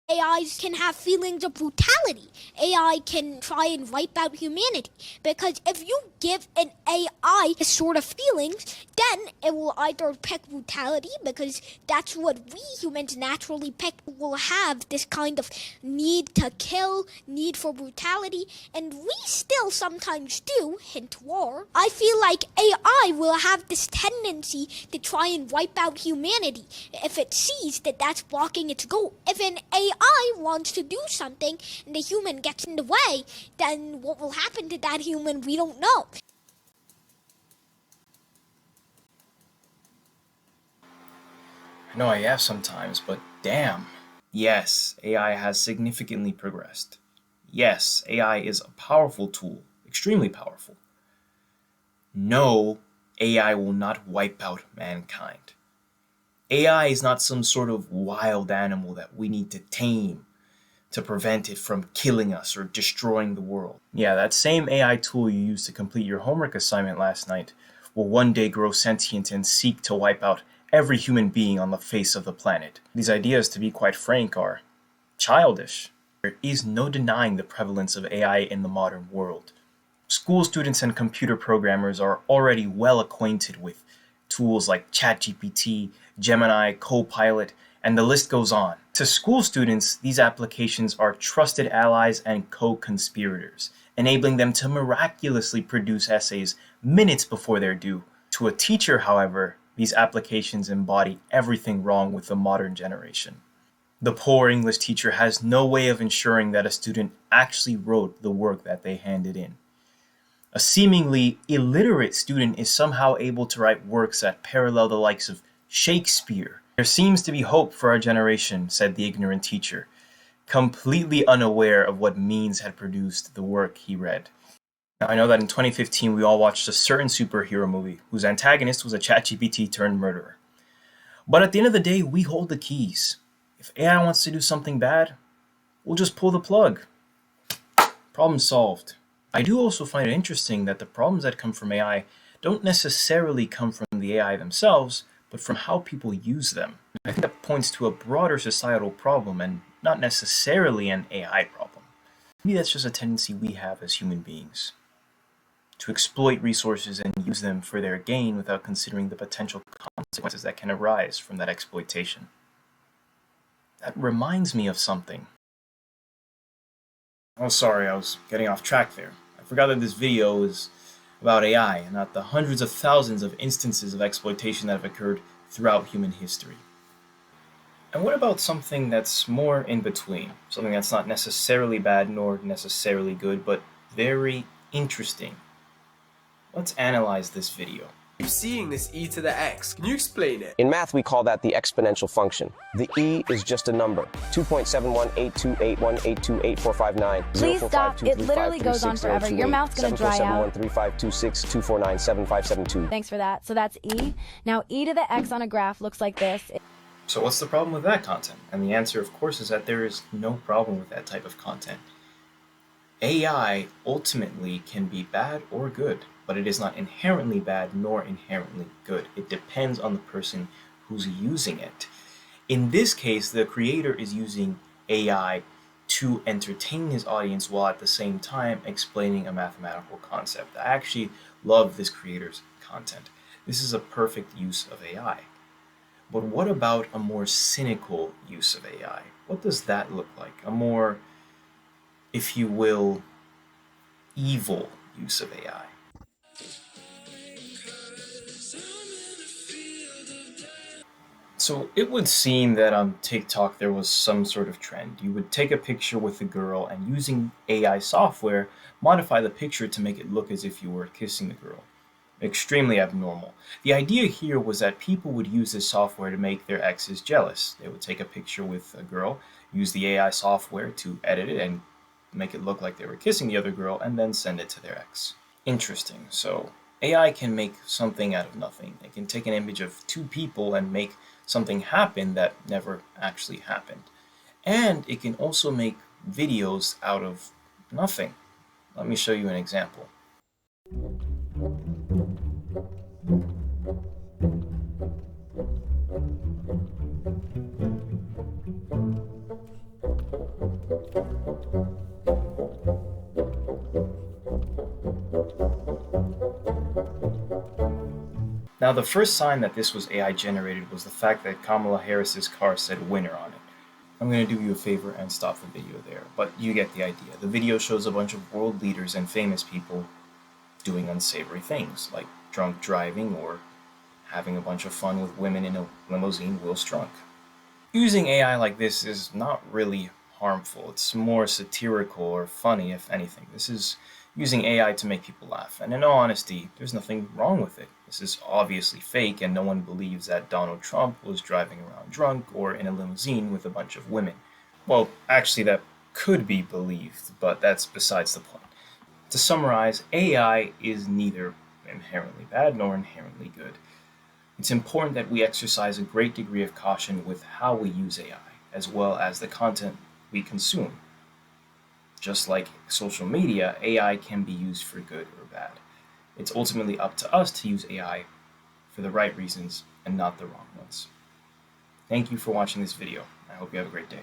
AIs can have feelings of brutality. AI can try and wipe out humanity. Because if you give an AI this sort of feelings, then it will either pick brutality, because that's what we humans naturally pick. Will have this kind of need to kill, need for brutality, and we still sometimes do, hint war. I feel like AI will have this tendency to try and wipe out humanity if it sees that that's blocking its goal. If an AI wants to do something and the human gets in the way, then what will happen to that human, we don't know. I know I have sometimes, but damn. Yes, AI has significantly progressed. Yes, AI is a powerful tool, extremely powerful. No, AI will not wipe out mankind. AI is not some sort of wild animal that we need to tame to prevent it from killing us or destroying the world. Yeah, that same AI tool you used to complete your homework assignment last night will one day grow sentient and seek to wipe out every human being on the face of the planet. These ideas, to be quite frank, are childish. There is no denying the prevalence of AI in the modern world. School students and computer programmers are already well acquainted with tools like ChatGPT, Gemini, Copilot, and the list goes on. To school students, these applications are trusted allies and co-conspirators, enabling them to miraculously produce essays minutes before they're due. To a teacher, however, these applications embody everything wrong with the modern generation. The poor English teacher has no way of ensuring that a student actually wrote the work that they handed in. A seemingly illiterate student is somehow able to write works that parallel the likes of Shakespeare. There seems to be hope for our generation, said the ignorant teacher, completely unaware of what means had produced the work he read. Now, I know that in 2015 we all watched a certain superhero movie whose antagonist was a ChatGPT turned murderer. But at the end of the day, we hold the keys. If AI wants to do something bad, we'll just pull the plug. Problem solved. I do also find it interesting that the problems that come from AI don't necessarily come from the AI themselves, but from how people use them. I think that points to a broader societal problem and not necessarily an AI problem. Maybe that's just a tendency we have as human beings, to exploit resources and use them for their gain without considering the potential consequences that can arise from that exploitation. That reminds me of something. Oh, sorry, I was getting off track there. I forgot that this video is about AI and not the hundreds of thousands of instances of exploitation that have occurred throughout human history. And what about something that's more in between? Something that's not necessarily bad nor necessarily good, but very interesting. Let's analyze this video. Keep seeing this e to the x. Can you explain it? In math, we call that the exponential function. The e is just a number. 2.718281828459. Please stop. It literally goes on forever. Your mouth's going to dry out. 747135262497572. Thanks for that. So that's e. Now e to the x on a graph looks like this. So what's the problem with that content? And the answer, of course, is that there is no problem with that type of content. AI ultimately can be bad or good, but it is not inherently bad nor inherently good. It depends on the person who's using it. In this case, the creator is using AI to entertain his audience while at the same time explaining a mathematical concept. I actually love this creator's content. This is a perfect use of AI. But what about a more cynical use of AI? What does that look like? A more, if you will, evil use of AI. So it would seem that on TikTok there was some sort of trend. You would take a picture with a girl and using AI software, modify the picture to make it look as if you were kissing the girl. Extremely abnormal. The idea here was that people would use this software to make their exes jealous. They would take a picture with a girl, use the AI software to edit it and make it look like they were kissing the other girl, and then send it to their ex. Interesting. So AI can make something out of nothing. It can take an image of two people and make something happen that never actually happened. And it can also make videos out of nothing. Let me show you an example. Now, the first sign that this was AI generated was the fact that Kamala Harris's car said winner on it. I'm going to do you a favor and stop the video there, but you get the idea. The video shows a bunch of world leaders and famous people doing unsavory things, like drunk driving or having a bunch of fun with women in a limousine whilst drunk. Using AI like this is not really harmful. It's more satirical or funny, if anything. This is using AI to make people laugh, and in all honesty, there's nothing wrong with it. This is obviously fake, and no one believes that Donald Trump was driving around drunk or in a limousine with a bunch of women. Well, actually, that could be believed, but that's besides the point. To summarize, AI is neither inherently bad nor inherently good. It's important that we exercise a great degree of caution with how we use AI, as well as the content we consume. Just like social media, AI can be used for good or bad. It's ultimately up to us to use AI for the right reasons and not the wrong ones. Thank you for watching this video. I hope you have a great day.